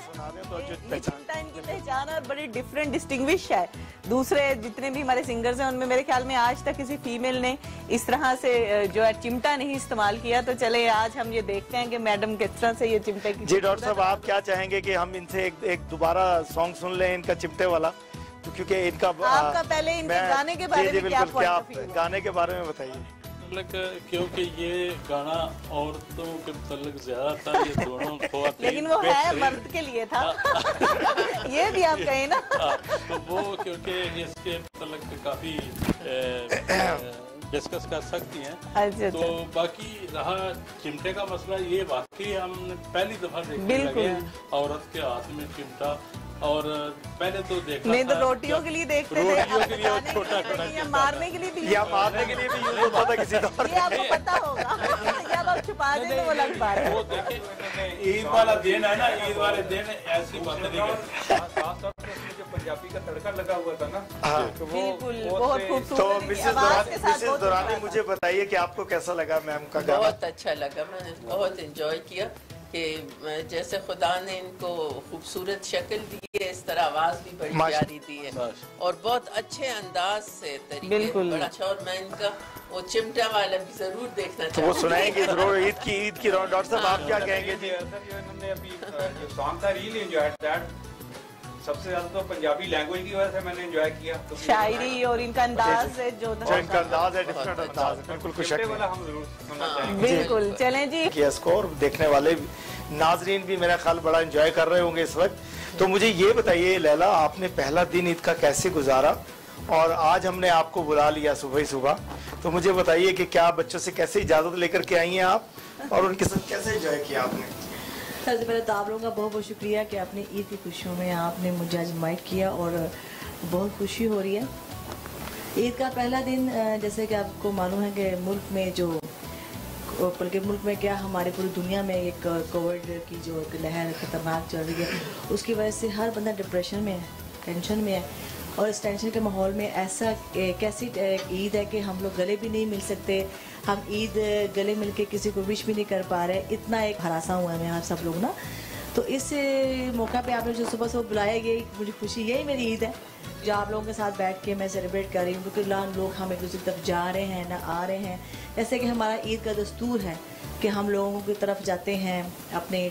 सुना दें तो चिमटा इनकी पहचान और बड़ी डिफरेंट डिस्टिंग्विश है। दूसरे जितने भी हमारे सिंगर्स हैं उनमें मेरे ख्याल में आज तक किसी फीमेल ने इस तरह से जो है चिमटा नहीं इस्तेमाल किया। तो चले आज हम ये देखते हैं कि मैडम किस तरह से ये चिमटे की। जी डॉक्टर साहब, आप क्या चाहेंगे कि हम इनसे एक दोबारा सॉन्ग सुन लें इनका चिमटे वाला, तो क्योंकि इनका आपका पहले इनके गाने के बारे में क्या गाने के बारे में बताइए। क्योंकि ये गाना औरतों के मतलब ज्यादा था, ये दोनों लेकिन वो है मर्द के लिए था। ये भी आप कहें ना। तो वो क्योंकि इसके मतलब काफी डिस्कस कर सकती हैं। अच्छा, तो बाकी रहा चिमटे का मसला, ये वाकई हमने पहली दफा देखने लगे हैं औरत के हाथ में चिमटा। और पहले तो देखा नहीं तो था, रोटियों के लिए देखते थे, रोटियों के लिए अब छोटा बताने के लिए छोटा या मारने के लिए भी या मारने के लिए भी यूज होता था किसी दौर ये आपको पता होगा। या आप छुपा दें तो वो अलग बात है। वो देखे ईद वाला दिन है ना, ईद वाले दिन ऐसी बात नहीं करते। जो पंजाबी का तड़का लगा हुआ था ना, तो वो बिल्कुल बहुत तो खूबसूरत मिसेस दुरानी मुझे बताइए कि आपको कैसा लगा मैम का गाना? बहुत अच्छा लगा, मैंने बहुत एंजॉय किया कि जैसे खुदा ने इनको खूबसूरत शक्ल दी है, इस तरह आवाज भी बड़ी प्यारी दी है और बहुत अच्छे अंदाज से तरीके, बड़ा अच्छा। और मैं इनका वो चिमटा वाला भी जरूर देखना चाहूँगा। वो सुनाएंगे जरूर ईद की डॉक्टर साहब आप क्या कहेंगे जी? इन्होंने अभी जो सॉन्ग था रियली एंजॉयड दैट। सबसे ज्यादा तो पंजाबी लैंग्वेज की वजह से मैंने एंजॉय किया, तो शायरी और इनका अंदाज है जो इनका अंदाज है, डिफरेंट अंदाज है, बिल्कुल कुछ शक वाला हम जरूर सुनना चाहेंगे। बिल्कुल चलें जी। कि स्कोर देखने वाले नाजरीन भी मेरा ख्याल बड़ा एंजॉय कर रहे होंगे इस वक्त। तो मुझे ये बताइए लैला, आपने पहला दिन ईद का कैसे गुजारा और आज हमने आपको बुला लिया सुबह ही सुबह, तो मुझे बताइए कि क्या बच्चों से कैसे इजाजत लेकर के आई हैं आप और उनके साथ कैसे एंजॉय किया आपने? सबसे पहले तो आप लोगों का बहुत बहुत शुक्रिया कि आपने ईद की खुशियों में आपने मुझे आज इनवाइट किया और बहुत खुशी हो रही है। ईद का पहला दिन जैसे कि आपको मालूम है कि मुल्क में जो, बल्कि मुल्क में क्या हमारे पूरी दुनिया में एक कोविड की जो एक लहर खतरनाक चल रही है, उसकी वजह से हर बंदा डिप्रेशन में है, टेंशन में है। और इस टेंशन के माहौल में ऐसा कैसी ईद है कि हम लोग गले भी नहीं मिल सकते, हम ईद गले मिल के किसी को विश भी नहीं कर पा रहे, इतना एक हरासा हुआ है यहाँ सब लोग ना। तो इस मौका पे आपने जो सुबह सुबह बुलाया गया, मुझे खुशी, यही मेरी ईद है जो आप लोगों के साथ बैठ के मैं सेलिब्रेट कर रही हूँ, क्योंकि लोग हम एक दूसरे की तरफ जा रहे हैं ना आ रहे हैं। जैसे कि हमारा ईद का दस्तूर है कि हम लोगों की तरफ जाते हैं, अपने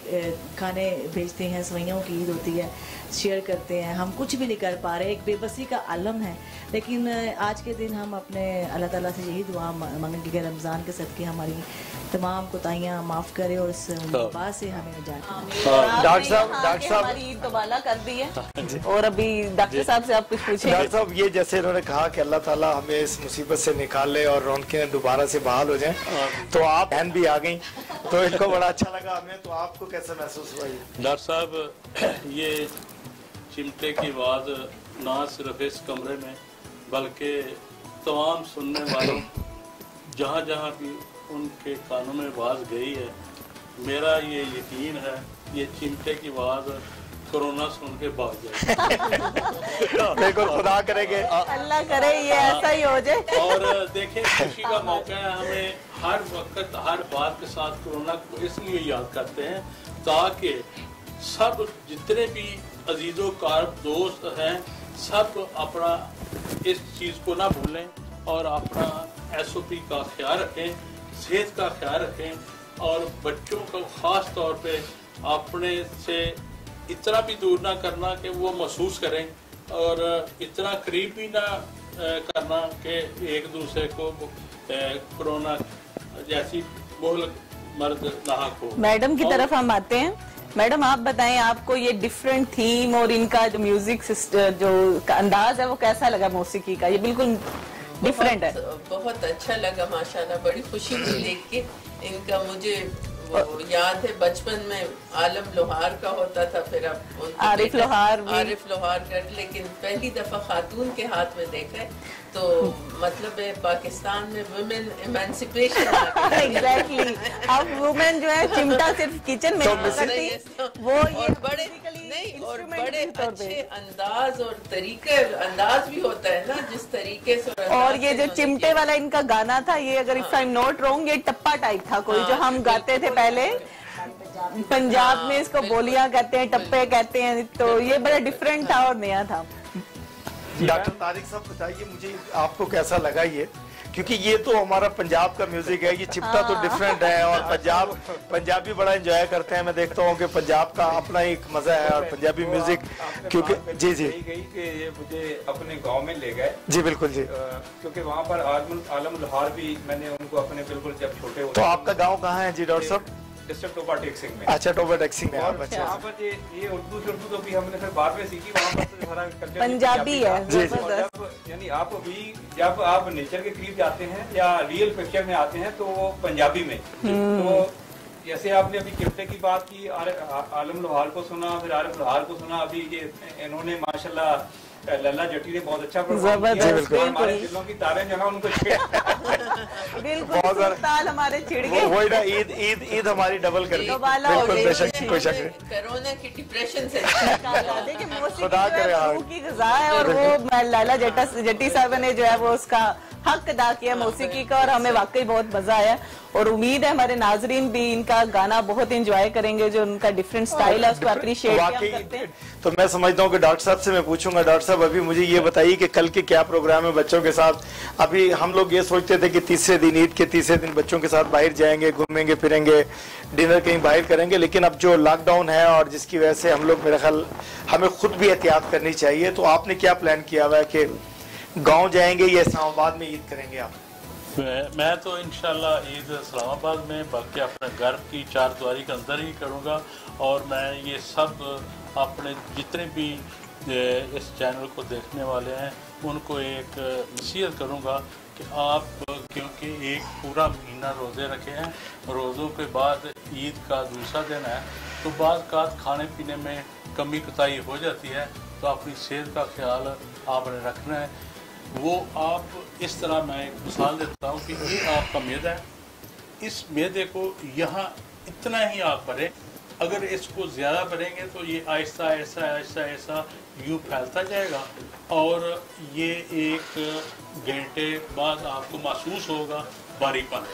खाने भेजते हैं, सवैयों की ईद होती है, शेयर करते हैं। हम कुछ भी नहीं कर पा रहे, एक बेबसी का आलम है, लेकिन आज के दिन हम अपने अल्लाह ताला से यही दुआ मांगेंगे कि रमज़ान के सदके हमारी तमाम कोताहियाँ माफ़ करे और इस बात से हमें डॉक्टर साहब हमारी ईद दोबारा कर दी है। और अभी डॉक्टर साहब से आप कुछ पूछें? डॉक्टर साहब, ये जैसे इन्होंने कहा कि अल्लाह ताला हमें इस मुसीबत से निकाल ले और रौनकें दोबारा से बहाल हो जाएं, तो आप बहन भी आ गई तो इनको बड़ा अच्छा लगा हमें, तो आपको कैसा महसूस हुआ? डॉक्टर साहब, ये चिमटे की आवाज़ ना सिर्फ इस कमरे में बल्कि तमाम सुनने वालों जहाँ जहाँ भी उनके कानों में आवाज़ गई है, मेरा ये यकीन है ये चिमटे की आवाज़ कोरोना सुन के भाग जाए। बिल्कुल, खुदा करेंगे, अल्लाह करे ये ऐसा ही हो जाए। और देखें, खुशी का मौका है, हमें हर वक्त हर बात के साथ कोरोना को इसलिए याद करते हैं ताकि सब जितने भी अजीज़ो कारब दोस्त हैं सब अपना इस चीज़ को ना भूलें और अपना SOP का ख्याल रखें, सेहत का ख्याल रखें और बच्चों को ख़ास तौर पे अपने से इतना भी दूर ना करना कि वो महसूस करें और इतना करीब भी ना करना कि एक दूसरे को कोरोना जैसी मोहलक मर्द लाहक हो। मैडम की तरफ हम आते हैं। मैडम आप बताएं, आपको ये डिफरेंट थीम और इनका जो म्यूजिक जो अंदाज है वो कैसा लगा? मौसीकी का ये बिल्कुल डिफरेंट है। बहुत अच्छा लगा माशाल्लाह, बड़ी खुशी हुई देख के इनका। मुझे वो याद है बचपन में आलम लोहार का होता था, फिर अब आरिफ लोहार कर, लेकिन पहली दफा खातून के हाथ में देखा है, तो मतलब है पाकिस्तान में वुमेन एमेंसिपेशन एग्जैक्टली। अब वुमेन जो है चिमटा सिर्फ किचन में करती, वो ये बड़े नहीं और बड़े अच्छे अंदाज और तरीके अंदाज भी होता है ना जिस तरीके से। और ये जो चिमटे वाला इनका गाना था, ये अगर if I am not wrong ये टप्पा टाइप था कोई, जो हम गाते थे पहले पंजाब में, इसको बोलियां कहते हैं, टप्पे कहते हैं, तो ये बड़ा डिफरेंट था और नया था। डॉक्टर तारिक साहब बताइए मुझे आपको कैसा लगा ये, क्योंकि ये तो हमारा पंजाब का म्यूजिक है, ये चिमटा तो डिफरेंट है और पंजाबी बड़ा एंजॉय करते हैं। मैं देखता हूँ कि पंजाब का अपना एक मजा है और पंजाबी म्यूजिक, क्योंकि जी गई कि ये मुझे अपने गांव में ले गए। जी बिल्कुल जी, क्योंकि वहाँ पर आलम लोहार भी मैंने उनको अपने बिल्कुल जब छोटे तो आपका गाँव कहाँ है जी डॉक्टर साहब? डिस्ट्रिक्ट टोबा टेक्सिंग में। अच्छा, टोबा टेक्सिंग में। और वहाँ पर ये उर्दू शुर्दू तो भी हमने फिर बाद में सीखी, वहाँ पर तो सारा कल्चर पंजाबी है। यानी आप अभी जब आप नेचर के करीब जाते हैं या रियल पिक्चर में आते हैं तो वो पंजाबी में। तो जैसे आपने अभी किफ्ते की बात की, आलम लोहार को सुना, फिर आरिफ लोहार को सुना, अभी ये इन्होंने माशाल्लाह लल्ला जटी ने बहुत अच्छा परफॉर्म किया। हमारे दिलों की तारें जो है उनको बिल्कुल ताल हमारे छिड़ गए। वही ना, ईद हमारी डबल कर दी। कोई शक नहीं। कोरोना की डिप्रेशन से खुदा की गज़ा है। और वो लल्ला जट्टी साहब ने जो है वो उसका हक अदा किया मौसीकी का, और हमें वाकई बहुत मजा आया। और उम्मीद है हमारे नाजरीन भी इनका गाना बहुत एंजॉय करेंगे, जो उनका डिफरेंट स्टाइल है उसको अप्रिशिएट करते हैं। तो मैं समझता हूँ कि डॉक्टर साहब से मैं पूछूंगा, डॉक्टर साहब अभी मुझे ये बताइए कि कल के क्या प्रोग्राम है बच्चों के साथ। अभी हम लोग ये सोचते थे कि तीसरे दिन, ईद के तीसरे दिन बच्चों के साथ बाहर जाएंगे, घूमेंगे फिरेंगे, डिनर कहीं बाहर करेंगे, लेकिन अब जो लॉकडाउन है और जिसकी वजह से हम लोग, मेरा ख्याल हमें खुद भी एहतियात करनी चाहिए। तो आपने क्या प्लान किया हुआ है कि गाँव जाएंगे या इस्लामाबाद में ईद करेंगे आप? मैं तो इंशाल्लाह ईद इस्लामाबाद में, बाकी अपने घर की चारदीवारी के अंदर ही करूँगा। और मैं ये सब अपने जितने भी इस चैनल को देखने वाले हैं उनको एक नसीहत करूँगा कि आप, क्योंकि एक पूरा महीना रोज़े रखे हैं, रोज़ों के बाद ईद का दूसरा दिन है, तो बाद खाने पीने में कमी कोताही हो जाती है। तो अपनी सेहत का ख्याल आपने रखना है। वो आप इस तरह, मैं एक मिसाल देता हूँ कि ये आपका मैदा है, इस मैदे को यहाँ इतना ही आप भरें। अगर इसको ज़्यादा भरेंगे तो ये आहिस्ता आहिस्ता आहिस्ता आहिस्ता यूँ फैलता जाएगा, और ये 1 घंटे बाद आपको महसूस होगा बारीपन।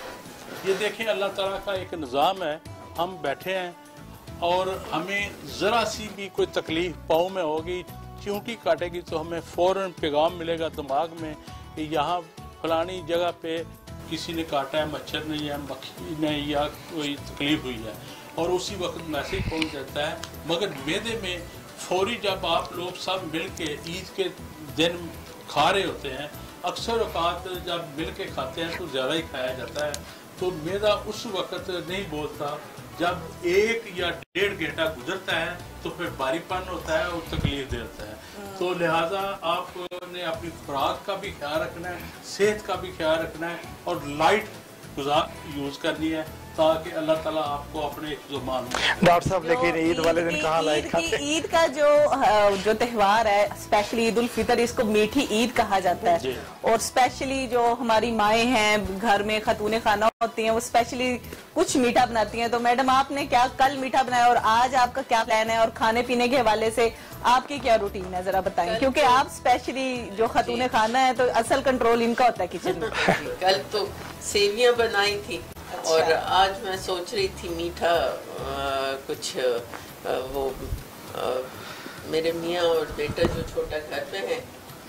ये देखें, अल्लाह ताला का एक निज़ाम है। हम बैठे हैं और हमें ज़रा सी भी कोई तकलीफ़ पाँव में होगी, चींटी काटेगी, तो हमें फ़ौरन पैगाम मिलेगा दिमाग में कि यहाँ फलानी जगह पे किसी ने काटा है, मच्छर ने या मक्खी ने या कोई तकलीफ हुई है, और उसी वक्त मैसेज पहुँच जाता है। मगर मैदे में फौरी जब आप लोग सब मिल के ईद के दिन खा रहे होते हैं, अक्सर औकात जब मिल के खाते हैं तो ज़्यादा ही खाया जाता है, तो मैदा उस वक्त नहीं बोलता। जब 1 या 1.5 घंटा गुजरता है तो फिर भारीपन होता है और तकलीफ देता है। तो लिहाजा आपने अपनी खुराक का भी ख्याल रखना है, सेहत का भी ख्याल रखना है, और लाइट गुज़ार यूज़ करनी है, ताकि अल्लाह ताला आपको अपने ज़ुबान में। डॉक्टर साहब, लेकिन ईद वाले दिन कहाँ लाइट खाते हैं? ईद का जो त्यौहार है, स्पेशली ईद उल फितर, इसको मीठी ईद कहा जाता है। और स्पेशली जो हमारी माएँ हैं, घर में खतूने खाना होती हैं, वो स्पेशली कुछ मीठा बनाती हैं। तो मैडम, आपने क्या कल मीठा बनाया और आज आपका क्या प्लान है? और खाने पीने के हवाले से आपकी क्या रूटीन है, जरा बताएं, क्योंकि आप स्पेशली जो खतूने खाना है तो असल कंट्रोल इनका होता है किचन में। कल तो सेवियां बनाई थी। अच्छा। और आज मैं सोच रही थी मीठा कुछ मेरे मियाँ और बेटा जो छोटा घर पे है,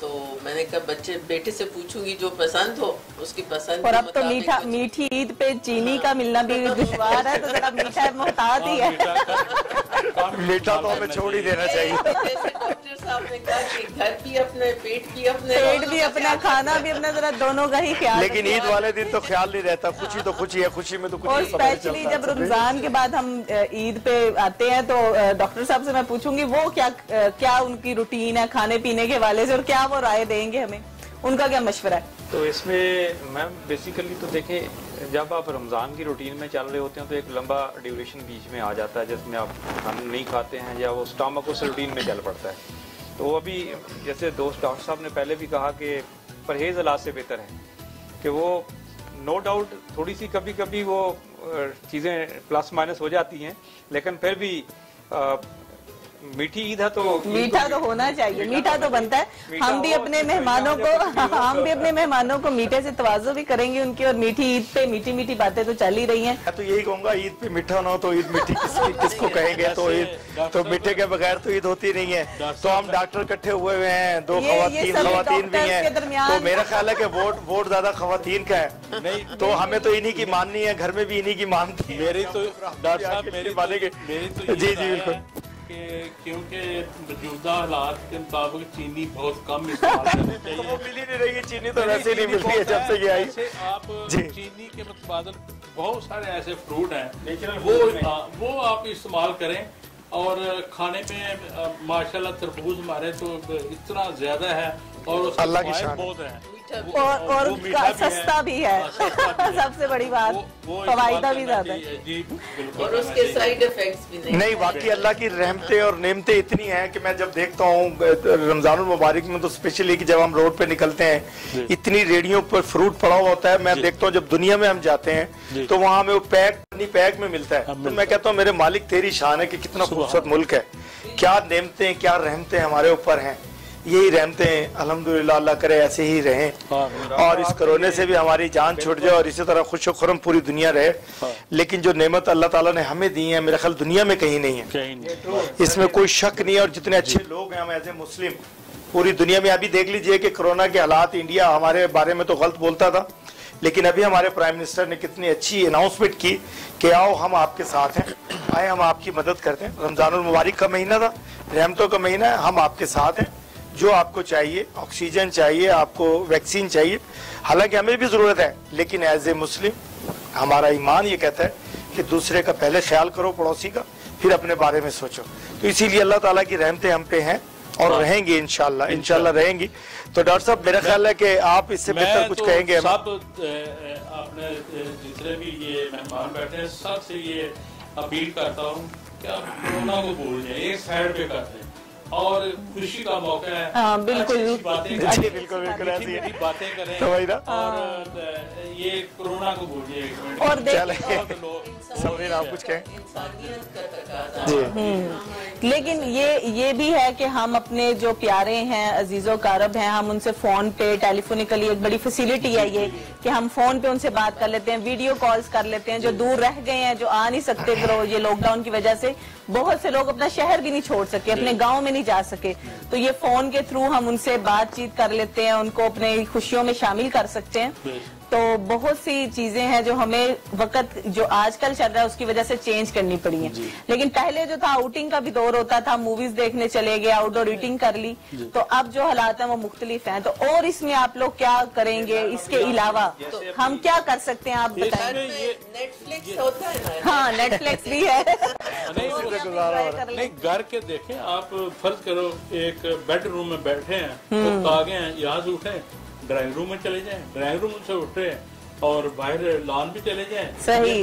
तो मैंने कहा बेटे से पूछूंगी जो पसंद हो उसकी पसंद। और अब तो मीठी ईद पे चीनी का मिलना भी दुश्वार है, तो जरा मीठा मोहतात ही है। मीठा तो हमें छोड़ ही देना चाहिए। जैसे डॉक्टर साहब ने कहा कि घर भी अपने, पेट भी अपना, खाना भी अपना, जरा दोनों का ही ख्याल। लेकिन ईद वाले दिन तो ख्याल नहीं रहता, खुशी तो खुशी है, खुशी में तो कुछ। और स्पेशली जब रमजान के बाद हम ईद पे आते हैं, तो डॉक्टर साहब से मैं पूछूंगी वो क्या उनकी रूटीन है खाने पीने के हवाले से, और क्या वो राय देंगे हमें, उनका क्या मशवरा है? तो इसमें मैम बेसिकली तो देखें, जब आप रमज़ान की रूटीन में चल रहे होते हैं तो एक लंबा ड्यूरेशन बीच में आ जाता है जिसमें आप खाना नहीं खाते हैं या वो स्टमक उस रूटीन में चल पड़ता है। तो अभी जैसे दोस्त डॉक्टर साहब ने पहले भी कहा कि परहेज़ इलाज से बेहतर है, कि वो नो डाउट थोड़ी सी कभी कभी वो चीज़ें प्लस माइनस हो जाती हैं, लेकिन फिर भी मीठी ईद है तो मीठा तो होना चाहिए, मीठा तो बनता है। हम भी अपने मेहमानों को मीठे से तवाज़ो भी करेंगे उनकी, और मीठी ईद पे मीठी मीठी बातें तो चल ही रही हैं। तो यही कहूँगा, ईद पे मीठा ना हो तो ईद मीठी किसको कहेंगे? तो ईद तो मीठे के बगैर तो ईद होती नहीं है। तो हम डॉक्टर इकट्ठे हुए हुए हैं, 2 खवातीन भी हैं, तो मेरा ख्याल है कि वोट ज्यादा खवातीन का है। नहीं तो हमें तो इन्हीं की माननी है, घर में भी इन्हीं की मानती है। मेरी तो डॉक्टर साहब मेरी मानेंगे। जी बिल्कुल, क्योंकि मौजूदा हालात के मुताबिक चीनी बहुत कम इस्तेमाल करनी चाहिए। वो मिल ही नहीं रही है, चीनी तो वैसे नहीं मिल रही है जब से ये आई। आप चीनी के मुतबादल बहुत सारे ऐसे फ्रूट हैं Natural वो fruit में। वो आप इस्तेमाल करें। और खाने में माशाल्लाह तरबूज हमारे तो इतना ज्यादा है और उसके अल्लाह की फायदे शान। बहुत हैं। और वो मीठा भी है। सस्ता भी है सस्ता भी है। सबसे बड़ी बात वो फवायदा इस्तेमाल भी करना ज्यादा है। चाहिए। जी बिल्कुल और उसके करना चाहिए। साइड इफेक्ट्स भी नहीं वाकई अल्लाह की रहमतें और नेमतें इतनी हैं कि मैं जब देखता हूँ रमजानुल मुबारक में तो स्पेशली कि जब हम रोड पे निकलते हैं इतनी रेडियो पर फ्रूट पड़ा हुआ होता है। मैं देखता हूँ जब दुनिया में हम जाते हैं तो वहाँ हमें वो पैक में मिलता है। तो मैं कहता हूँ मेरे मालिक तेरी शान है कि कितना खूबसूरत मुल्क है, क्या नेमतें क्या रहमतें हमारे ऊपर हैं। यही रहमतें अल्हम्दुलिल्लाह अल्लाह करे ऐसे ही रहें और इस कोरोना से भी हमारी जान छूट जाए और इसी तरह खुश खुरम पूरी दुनिया रहे। लेकिन जो नेमत अल्लाह ताला ने हमें दी है मेरे ख्याल दुनिया में कहीं नहीं है, कहीं नहीं। इसमें कोई शक नहीं है। और जितने अच्छे लोग हैं हम एज ए मुस्लिम पूरी दुनिया में, अभी देख लीजिए कि कोरोना के हालात, इंडिया हमारे बारे में तो गलत बोलता था लेकिन अभी हमारे प्राइम मिनिस्टर ने कितनी अच्छी अनाउंसमेंट की कि आओ हम आपके साथ हैं, आए हम आपकी मदद करते हैं। रमजानुल मुबारक का महीना था, रहमतों का महीना है, हम आपके साथ हैं। जो आपको चाहिए, ऑक्सीजन चाहिए, आपको वैक्सीन चाहिए, हालांकि हमें भी जरूरत है लेकिन एज ए मुस्लिम हमारा ईमान ये कहता है कि दूसरे का पहले ख्याल करो, पड़ोसी का, फिर अपने बारे में सोचो। तो इसीलिए अल्लाह ताला की रहमतें हम पे हैं और रहेंगी इंशाल्लाह रहेंगी। तो डॉक्टर साहब मेरा ख्याल है कि आप इससे बेहतर कुछ कहेंगे। सब आपने जितने भी ये मेहमान बैठे हैं सबसे ये अपील करता हूँ कि आप कोरोना को भूल जाए, एक साइड पे कर दें और खुशी का मौका है। हाँ, बिल्कुल। अच्छी बातें जी, करें, बिल्कुल ऐसी है। मीठी बातें करें तो वही ना। और ये कोरोना को भूल जाए। और समीर आप कुछ कहें। इंसानियत का तकाजा जी लेकिन ये भी है कि हम अपने जो प्यारे हैं, अजीजों कारब हैं, हम उनसे फोन पे टेलीफोनिकली, एक बड़ी फैसिलिटी है ये कि हम फोन पे उनसे बात कर लेते हैं, वीडियो कॉल्स कर लेते हैं। जो दूर रह गए हैं, जो आ नहीं सकते ये लॉकडाउन की वजह से, बहुत से लोग अपना शहर भी नहीं छोड़ सके, अपने गांव में नहीं जा सके, तो ये फोन के थ्रू हम उनसे बातचीत कर लेते हैं, उनको अपने खुशियों में शामिल कर सकते हैं। तो बहुत सी चीजें हैं जो हमें वक्त जो आजकल चल रहा है उसकी वजह से चेंज करनी पड़ी है। लेकिन पहले जो था आउटिंग का भी दौर होता था, मूवीज देखने चले गए, आउटडोर ईटिंग कर ली, तो अब जो हालात हैं वो मुख्तलिफ हैं। तो और इसमें आप लोग क्या करेंगे, इसके अलावा हम क्या कर सकते हैं, आप बताएं। नेटफ्लिक्स होता है ना। हाँ, नेटफ्लिक्स भी है। नहीं घर के देखें आप, फर्ज करो एक बेडरूम में बैठे हैं तो आगे हैं, यहाँ से उठे ड्राइंग रूम में चले जाएं, ड्राइंग रूम से उठे और बाहर लॉन भी चले जाएं। सही,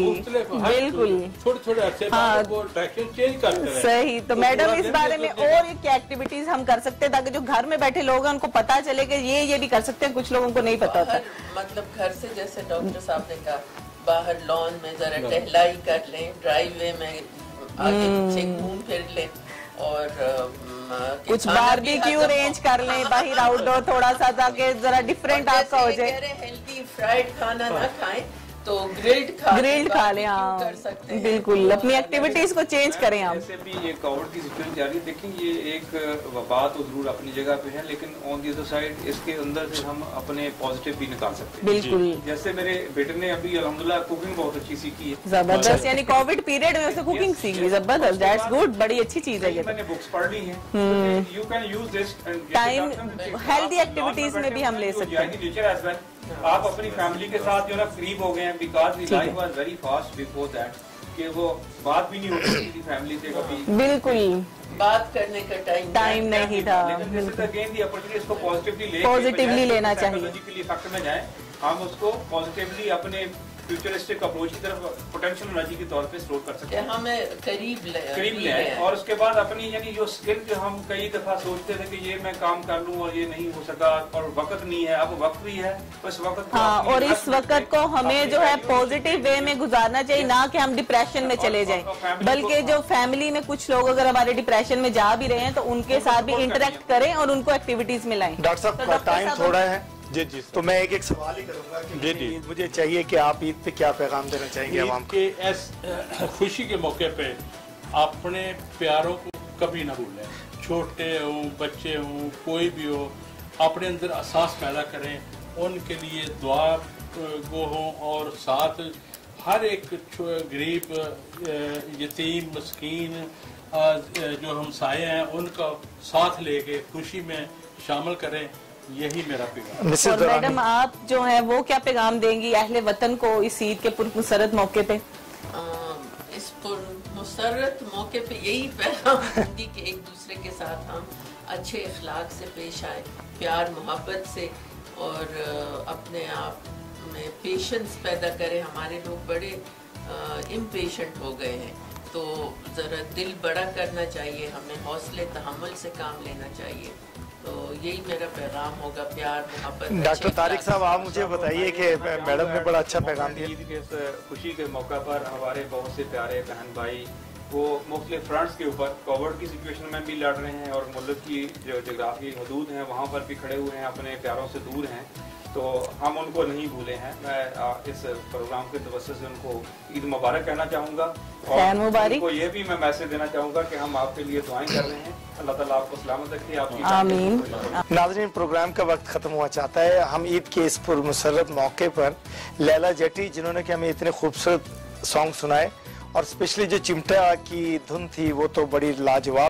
बिल्कुल छोटे छोटे अच्छे डायरेक्शन चेंज करते हैं। सही। तो मैडम इस बारे में और क्या एक्टिविटीज हम कर सकते हैं ताकि जो घर में बैठे लोग हैं उनको पता चले कि ये भी कर सकते हैं, कुछ लोगों को नहीं पता होता। मतलब घर से जैसे डॉक्टर साहब ने कहा, बाहर लॉन में जरा टहलाई कर लें, ड्राइववे में आगे पीछे घूम फिर लें और कुछ बारबेक्यू अरेंज कर लें बाहर आउटडोर थोड़ा सा, ताकि जरा डिफरेंट आपका हो जाए। हेल्दी फ्राइड खाना ना खाएं तो ग्रिल्ड खा लें। हाँ, बिल्कुल अपनी एक्टिविटीज को चेंज करें आप। जैसे भी ये कोविड की सिचुएशन जा रही है, देखिए ये एक वबा तो जरूर अपनी जगह पे है लेकिन ऑन दी अदर साइड इसके अंदर से हम अपने पॉजिटिव भी निकाल सकते हैं। बिल्कुल। जैसे मेरे बेटे ने अभी अल्हम्दुलिल्लाह कुकिंग बहुत अच्छी सीखी है। जबरदस्त, यानी कोविड पीरियड में उसने कुकिंग सीख ली। जबरदस्त, दैट्स गुड, बड़ी अच्छी चीज है ये। मैंने बुक्स पढ़ ली हैं, you can use this time healthy activities में भी हम ले सकते हैं। आप अपनी फैमिली के साथ जो ना करीब हो गए हैं, because life was very fast before that, कि वो बात भी नहीं होती थी फैमिली से कभी, बिल्कुल बात करने का टाइम नहीं था। इसको पॉजिटिवली लेना चाहिए। फैक्टर में जाए, हम उसको पॉजिटिवली अपने फ्यूचरिस्टिक अप्रोच की तरफ पोटेंशियल एनर्जी के तौर पे स्टोर कर सकते हैं। हमें करीब ले और उसके बाद अपनी यानी जो स्किल जो हम कई दफा सोचते थे कि ये मैं काम कर लूं और ये नहीं हो सका और वक्त नहीं है, अब वक्त भी है, उस वक्त को हाँ, और इस वक्त को हमें जो है पॉजिटिव वे में गुजारना चाहिए, ना कि हम डिप्रेशन में चले जाएं। बल्कि जो फैमिली में कुछ लोग अगर हमारे डिप्रेशन में जा भी रहे हैं तो उनके साथ भी इंटरेक्ट करें और उनको एक्टिविटीज में लाएं। डॉक्टर साहब टाइम थोड़ा है जी तो मैं एक सवाल ही करूंगा कि मुझे चाहिए कि आप ईद पे क्या पैगाम देना चाहेंगे आवाम को? खुशी के मौके पे अपने प्यारों को कभी ना भूलें, छोटे हो बच्चे हो कोई भी हो, अपने अंदर एहसास पैदा करें, उनके लिए दुआ गो हो और साथ हर एक गरीब यतीम मस्कीन जो हमसाये हैं उनका साथ लेके खुशी में शामिल करें। यही मेरा पैगाम। मिसेस और दुरानी, मैडम आप जो हैं वो क्या पैगाम देंगी अहले वतन को इस ईद के पुरमसरत मौके पे? इस पुरमसरत मौके पे यही पैगाम दूंगी कि एक दूसरे के साथ हम अच्छे अखलाक से पेश आए, प्यार मोहब्बत से, और अपने आप में पेशेंस पैदा करें। हमारे लोग बड़े इम्पेशेंट हो गए हैं, तो ज़रा दिल बड़ा करना चाहिए, हमें हौसले तहम्मुल से काम लेना चाहिए। तो यही मेरा पैगाम होगा, प्यार मोहब्बत। डॉक्टर तारिक साहब आप मुझे बताइए कि मैडम ने बड़ा अच्छा पैगाम दिया। ईद के इस खुशी के मौका पर हमारे बहुत से प्यारे बहन भाई वो मुख्तलिफ फ्रंट्स के ऊपर कोविड की सिचुएशन में भी लड़ रहे हैं, और मुल्क की जो जोग्राफी हदूद हैं वहाँ पर भी खड़े हुए हैं, अपने प्यारों से दूर हैं। तो हम उनको नहीं भूले हैं। मैं इस प्रोग्राम के तवज्जो से उनको ईद मुबारक कहना चाहूँगा, और उनको ये भी मैं मैसेज देना चाहूँगा कि हम आपके लिए दुआएं कर रहे हैं। अल्लाह ताला आपको सलामत रखे, आपकी आमीन। नाज़रीन, प्रोग्राम का वक्त ख़त्म हुआ चाहता है। हम ईद के इस पुरमसरत मौके पर लैला जटी, जिन्होंने कि हमें इतने खूबसूरत सॉन्ग सुनाए, और स्पेशली जो चिमटा की धुन थी वो तो बड़ी लाजवाब